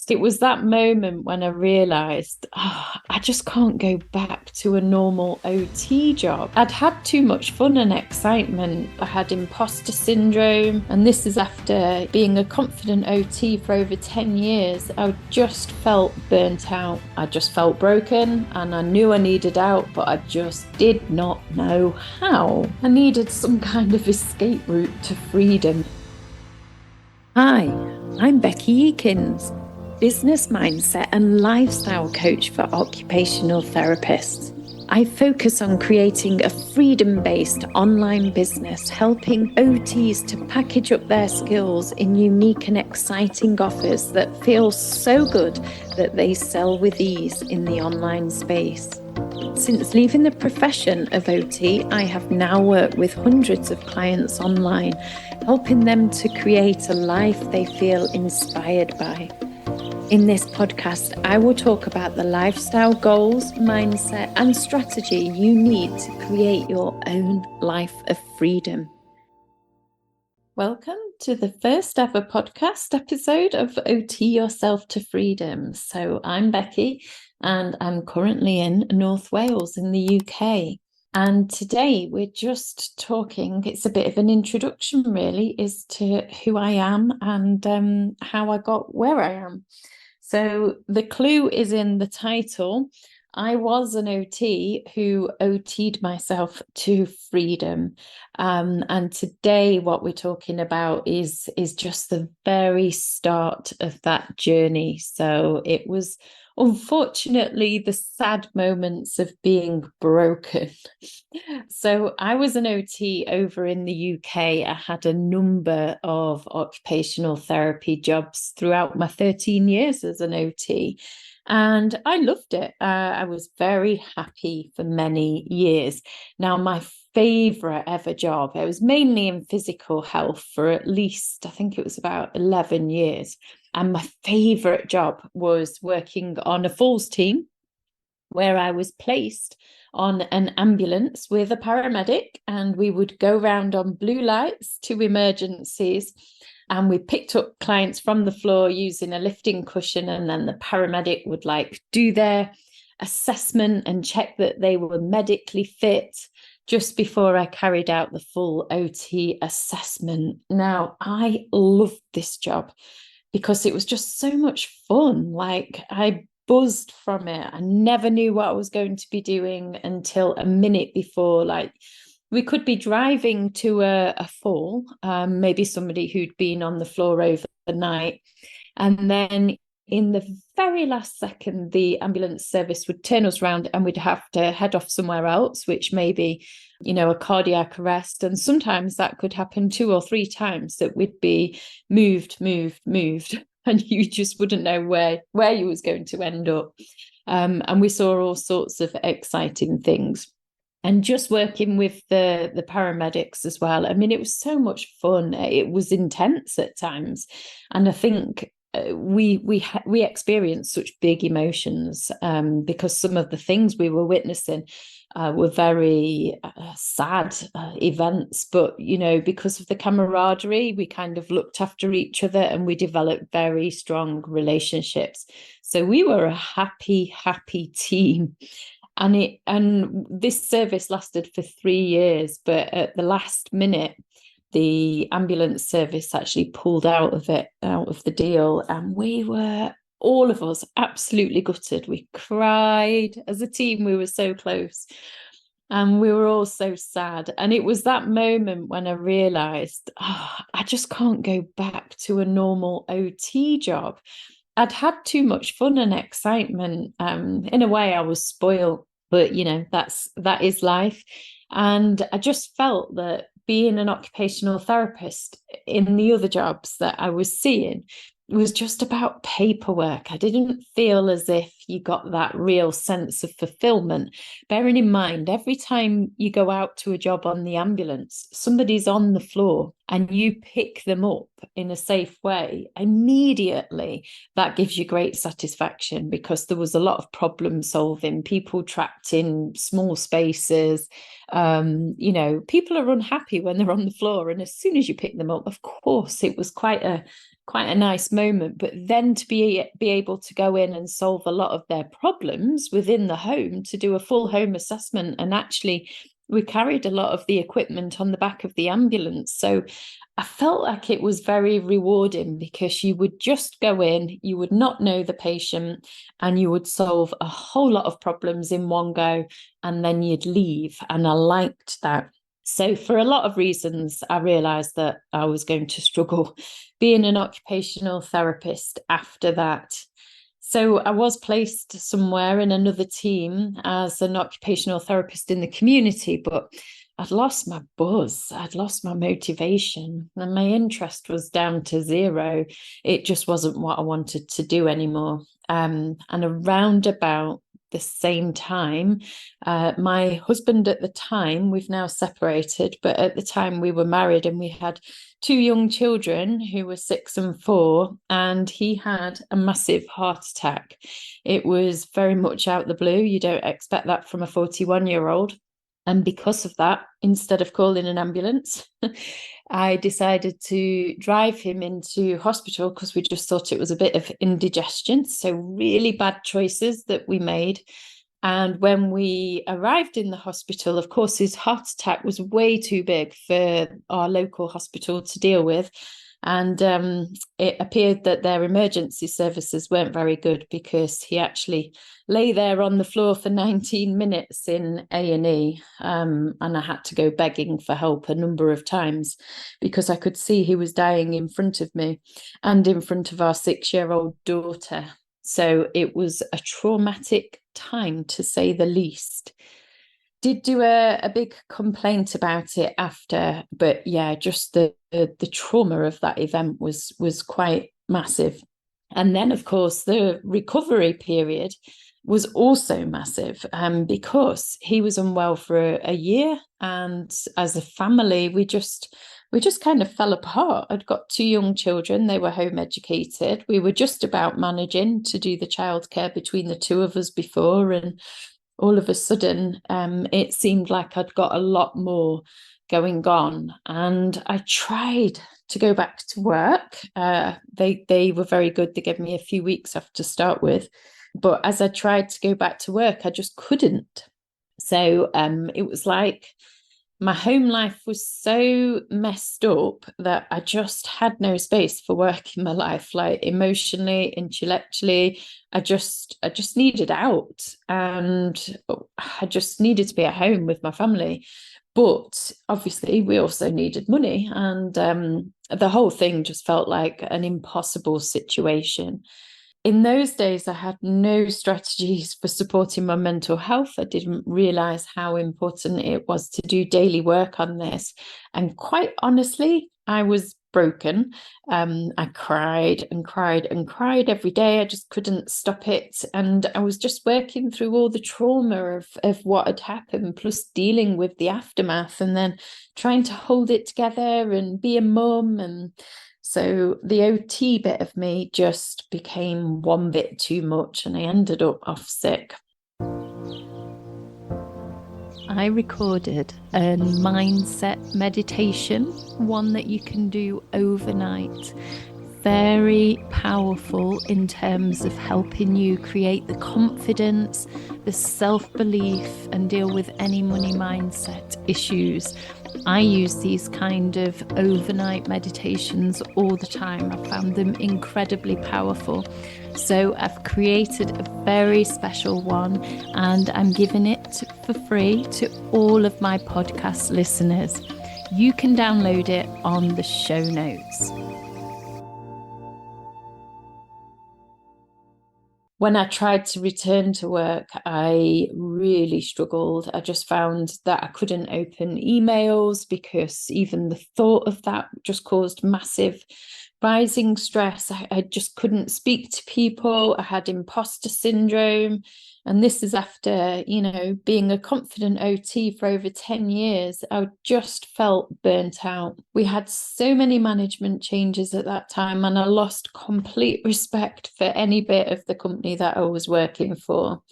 It was that moment when I realized, I just can't go back to a normal OT job. I'd had too much fun and excitement. I had imposter syndrome, and this is after being a confident OT for over 10 years. I just felt burnt out. I just felt broken, and I knew I needed out, but I just did not know how. I needed some kind of escape route to freedom. Hi, I'm Beki Eakins, business mindset and lifestyle coach for occupational therapists. I focus on creating a freedom-based online business, helping OTs to package up their skills in unique and exciting offers that feel so good that they sell with ease in the online space. Since leaving the profession of OT, I have now worked with hundreds of clients online, helping them to create a life they feel inspired by. In this podcast, I will talk about the lifestyle goals, mindset, and strategy you need to create your own life of freedom. Welcome to the first ever podcast episode of OT Yourself to Freedom. So I'm Beki, and I'm currently in North Wales in the UK. And today we're just talking, it's a bit of an introduction really, as to who I am and how I got where I am. So the clue is in the title. I was an OT who OT'd myself to freedom. And today what we're talking about is just the very start of that journey. So it was unfortunately the sad moments of being broken. So I was an OT over in the UK. I had a number of occupational therapy jobs throughout my 13 years as an OT. And I loved it. I was very happy for many years. Now, my favorite ever job, I was mainly in physical health for at least, I think it was about 11 years. And my favorite job was working on a falls team where I was placed on an ambulance with a paramedic, and we would go round on blue lights to emergencies, and we picked up clients from the floor using a lifting cushion, and then the paramedic would do their assessment and check that they were medically fit just before I carried out the full OT assessment. Now, I loved this job because it was just so much fun. I buzzed from it. I never knew what I was going to be doing until a minute before. We could be driving to a fall, maybe somebody who'd been on the floor overnight, and then in the very last second, the ambulance service would turn us around and we'd have to head off somewhere else, which may be, a cardiac arrest. And sometimes that could happen 2 or 3 times, that we'd be moved, and you just wouldn't know where you was going to end up. And we saw all sorts of exciting things. And just working with the paramedics as well. I mean, it was so much fun. It was intense at times. And I think we experienced such big emotions because some of the things we were witnessing were very sad events, but because of the camaraderie, we kind of looked after each other and we developed very strong relationships. So we were a happy team. And this service lasted for 3 years, but at the last minute, the ambulance service actually pulled out of the deal, and we were, all of us, absolutely gutted. We cried as a team. We were so close, and we were all so sad. And it was that moment when I realized, I just can't go back to a normal OT job. I'd had too much fun and excitement. In a way, I was spoiled, but that is life. And I just felt that being an occupational therapist in the other jobs that I was seeing was just about paperwork. I didn't feel as if you got that real sense of fulfillment. Bearing in mind, every time you go out to a job on the ambulance, somebody's on the floor and you pick them up in a safe way, immediately that gives you great satisfaction, because there was a lot of problem solving, people trapped in small spaces. People are unhappy when they're on the floor, and as soon as you pick them up, of course, it was quite a quite a nice moment. But then to be able to go in and solve a lot of their problems within the home, to do a full home assessment, and actually we carried a lot of the equipment on the back of the ambulance. So I felt like it was very rewarding, because you would just go in, you would not know the patient, and you would solve a whole lot of problems in one go, and then you'd leave. And I liked that. So for a lot of reasons, I realised that I was going to struggle being an occupational therapist after that. So I was placed somewhere in another team as an occupational therapist in the community, but I'd lost my buzz, I'd lost my motivation, and my interest was down to zero. It just wasn't what I wanted to do anymore. And around about the same time, my husband at the time, we've now separated, but at the time we were married, and we had 2 young children who were 6 and 4, and he had a massive heart attack. It was very much out the blue. You don't expect that from a 41-year-old. And because of that, instead of calling an ambulance, I decided to drive him into hospital, because we just thought it was a bit of indigestion. So really bad choices that we made. And when we arrived in the hospital, of course, his heart attack was way too big for our local hospital to deal with. And it appeared that their emergency services weren't very good, because he actually lay there on the floor for 19 minutes in A&E. And I had to go begging for help a number of times, because I could see he was dying in front of me and in front of our 6-year-old daughter. So it was a traumatic time, to say the least. Did do a big complaint about it after, but yeah, just the trauma of that event was quite massive. And then, of course, the recovery period was also massive, because he was unwell for a year, and as a family, we just kind of fell apart. I'd got 2 young children; they were home educated. We were just about managing to do the childcare between the 2 of us before, and all of a sudden, it seemed like I'd got a lot more going on, and I tried to go back to work. They were very good. They gave me a few weeks off to start with, but as I tried to go back to work, I just couldn't. So it was like my home life was so messed up that I just had no space for work in my life, like emotionally, intellectually. I just needed out, and I just needed to be at home with my family. But obviously, we also needed money, and the whole thing just felt like an impossible situation. In those days, I had no strategies for supporting my mental health. I didn't realize how important it was to do daily work on this. And quite honestly, I was broken. I cried and cried and cried every day. I just couldn't stop it. And I was just working through all the trauma of what had happened, plus dealing with the aftermath, and then trying to hold it together and be a mum. And so the OT bit of me just became one bit too much, and I ended up off sick. I recorded a mindset meditation, one that you can do overnight. Very powerful in terms of helping you create the confidence, the self-belief, and deal with any money mindset issues. I use these kind of overnight meditations all the time. I found them incredibly powerful. So I've created a very special one, and I'm giving it for free to all of my podcast listeners. You can download it on the show notes. When I tried to return to work, I really struggled. I just found that I couldn't open emails, because even the thought of that just caused massive rising stress. I just couldn't speak to people. I had imposter syndrome. And this is after, being a confident OT for over 10 years. I just felt burnt out. We had so many management changes at that time, and I lost complete respect for any bit of the company that I was working for.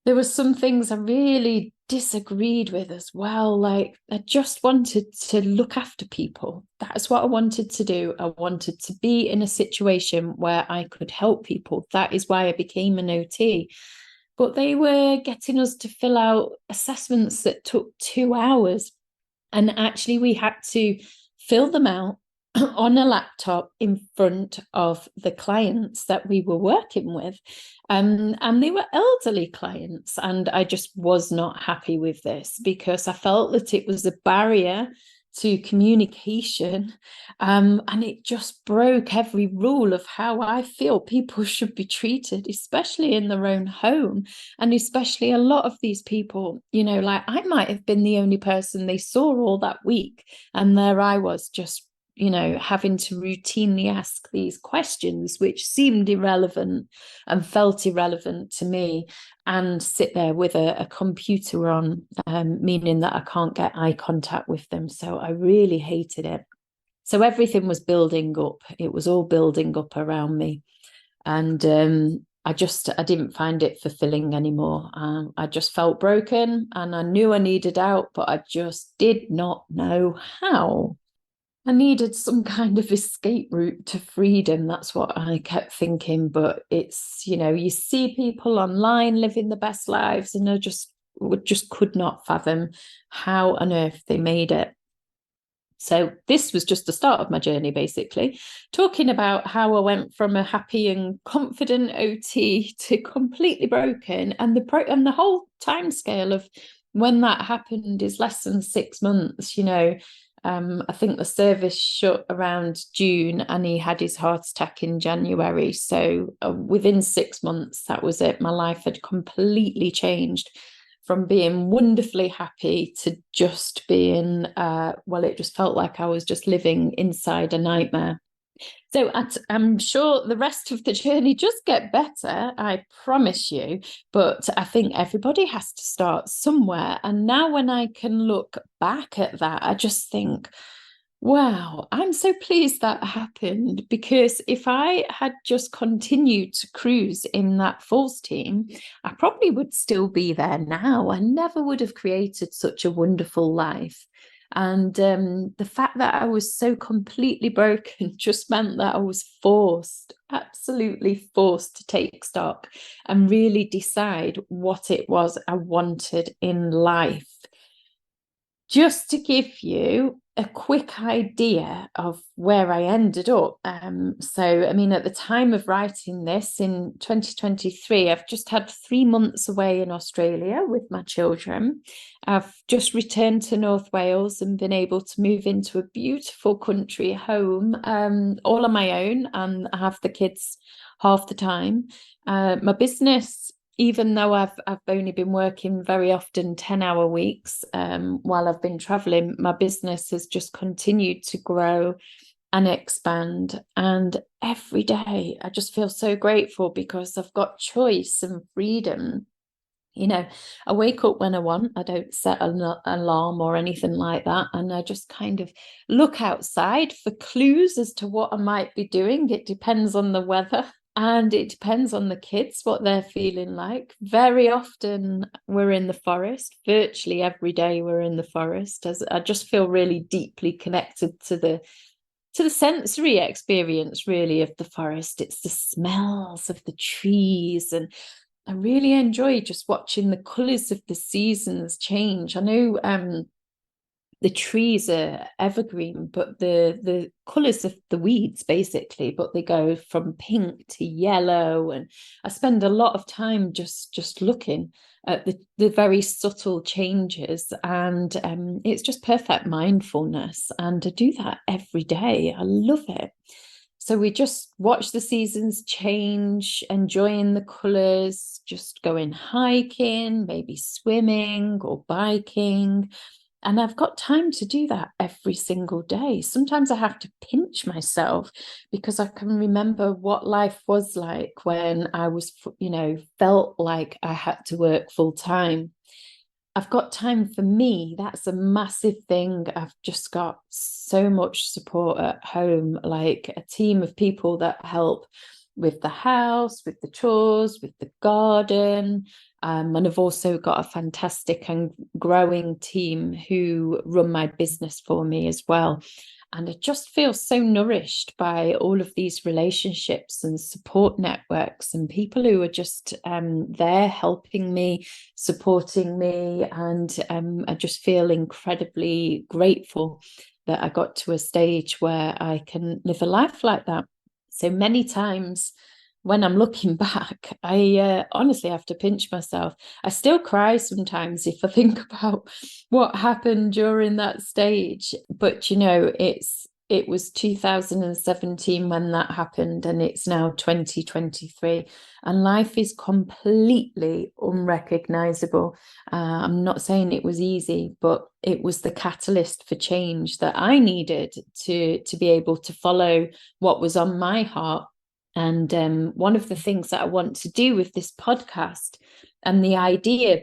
There were some things I really disagreed with as well. Like, I just wanted to look after people. That's what I wanted to do. I wanted to be in a situation where I could help people. That is why I became an OT. But they were getting us to fill out assessments that took 2 hours. And actually, we had to fill them out on a laptop in front of the clients that we were working with. And they were elderly clients. And I just was not happy with this because I felt that it was a barrier to communication. And it just broke every rule of how I feel people should be treated, especially in their own home. And especially a lot of these people, like I might have been the only person they saw all that week. And there I was just having to routinely ask these questions, which seemed irrelevant and felt irrelevant to me, and sit there with a computer on, meaning that I can't get eye contact with them. So I really hated it. So everything was building up. It was all building up around me. And I didn't find it fulfilling anymore. I just felt broken and I knew I needed out, but I just did not know how. I needed some kind of escape route to freedom. That's what I kept thinking. But it's, you see people online living the best lives, and I just could not fathom how on earth they made it. So this was just the start of my journey, basically, talking about how I went from a happy and confident OT to completely broken, and the whole timescale of when that happened is less than 6 months. I think the service shut around June and he had his heart attack in January. So within 6 months, that was it. My life had completely changed from being wonderfully happy to just being, it just felt like I was just living inside a nightmare. So I'm sure the rest of the journey just get better, I promise you. But I think everybody has to start somewhere. And now when I can look back at that, I just think, wow, I'm so pleased that happened, because if I had just continued to cruise in that falls team, I probably would still be there now. I never would have created such a wonderful life. And the fact that I was so completely broken just meant that I was absolutely forced to take stock and really decide what it was I wanted in life. Just to give you a quick idea of where I ended up. At the time of writing this in 2023, I've just had 3 months away in Australia with my children. I've just returned to North Wales and been able to move into a beautiful country home, all on my own, and I have the kids half the time. My business, even though I've only been working very often 10-hour weeks while I've been traveling, my business has just continued to grow and expand. And every day I just feel so grateful because I've got choice and freedom. I wake up when I want. I don't set an alarm or anything like that. And I just kind of look outside for clues as to what I might be doing. It depends on the weather. And it depends on the kids, what they're feeling like. Very often we're in the forest. Virtually every day we're in the forest. As I just feel really deeply connected to the sensory experience, really, of the forest. It's the smells of the trees. And I really enjoy just watching the colours of the seasons change. I know the trees are evergreen, but the colours of the weeds, basically, but they go from pink to yellow. And I spend a lot of time just looking at the very subtle changes. And it's just perfect mindfulness. And I do that every day. I love it. So we just watch the seasons change, enjoying the colours, just going hiking, maybe swimming or biking. And I've got time to do that every single day. Sometimes I have to pinch myself because I can remember what life was like when I was, felt like I had to work full time. I've got time for me. That's a massive thing. I've just got so much support at home, like a team of people that help with the house, with the chores, with the garden. And I've also got a fantastic and growing team who run my business for me as well. And I just feel so nourished by all of these relationships and support networks and people who are just there helping me, supporting me. And I just feel incredibly grateful that I got to a stage where I can live a life like that. So many times when I'm looking back, I honestly have to pinch myself. I still cry sometimes if I think about what happened during that stage. But, it was 2017 when that happened, and it's now 2023. And life is completely unrecognizable. I'm not saying it was easy, but it was the catalyst for change that I needed to be able to follow what was on my heart. And one of the things that I want to do with this podcast and the idea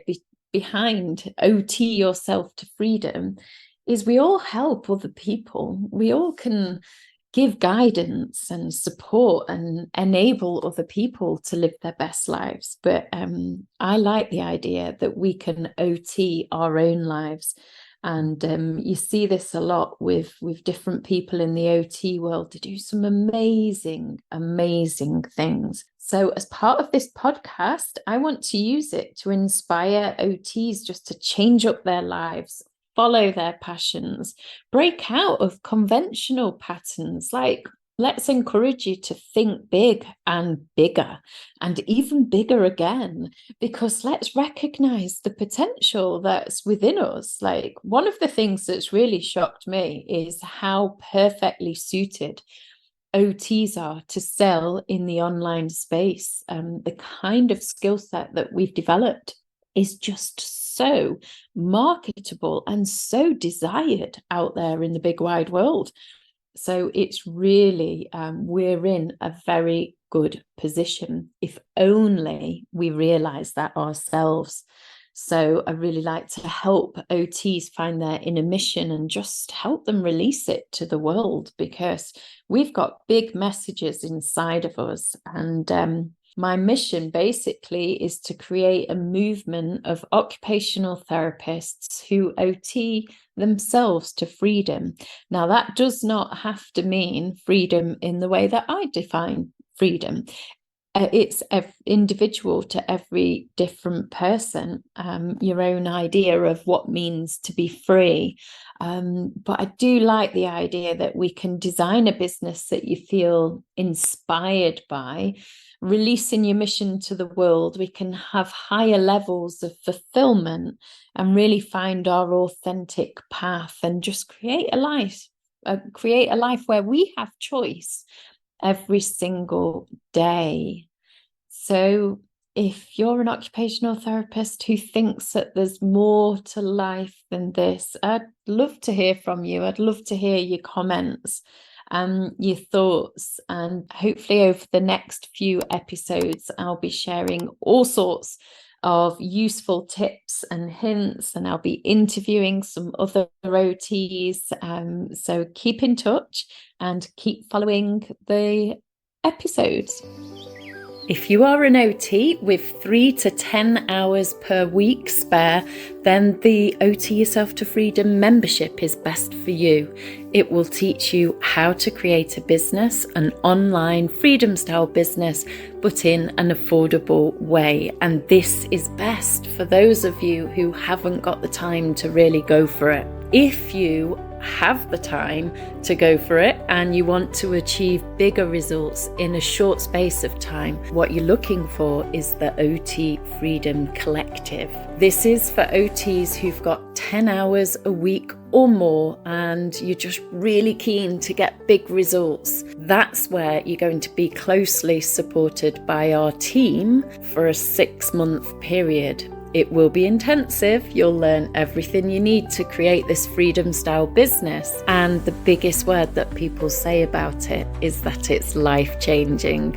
behind OT Yourself to Freedom is we all help other people. We all can give guidance and support and enable other people to live their best lives. But I like the idea that we can OT our own lives. And you see this a lot with different people in the OT world. They do some amazing, amazing things. So as part of this podcast, I want to use it to inspire OTs just to change up their lives, follow their passions, break out of conventional patterns. Like, let's encourage you to think big and bigger and even bigger again, because let's recognize the potential that's within us. Like, one of the things that's really shocked me is how perfectly suited OTs are to sell in the online space. The kind of skill set that we've developed is just so marketable and so desired out there in the big wide world. So it's really, we're in a very good position if only we realize that ourselves. So I really like to help OTs find their inner mission and just help them release it to the world, because we've got big messages inside of us. And my mission basically is to create a movement of occupational therapists who OT themselves to freedom. Now, that does not have to mean freedom in the way that I define freedom. It's individual to every different person, your own idea of what means to be free. But I do like the idea that we can design a business that you feel inspired by, releasing your mission to the world. We can have higher levels of fulfillment and really find our authentic path and just create a life where we have choice every single day. So if you're an occupational therapist who thinks that there's more to life than this, I'd love to hear from you. I'd love to hear your comments, your thoughts, and hopefully over the next few episodes, I'll be sharing all sorts of useful tips and hints, and I'll be interviewing some other OTs. So keep in touch and keep following the episodes. If you are an OT with 3 to 10 hours per week spare, then the OT Yourself to Freedom membership is best for you. It will teach you how to create a business, an online freedom style business, but in an affordable way. And this is best for those of you who haven't got the time to really go for it. If you have the time to go for it and you want to achieve bigger results in a short space of time, what you're looking for is the OT Freedom Collective. This is for OTs who've got 10 hours a week or more and you're just really keen to get big results. That's where you're going to be closely supported by our team for a 6-month period. It will be intensive. You'll learn everything you need to create this freedom style business. And the biggest word that people say about it is that it's life-changing.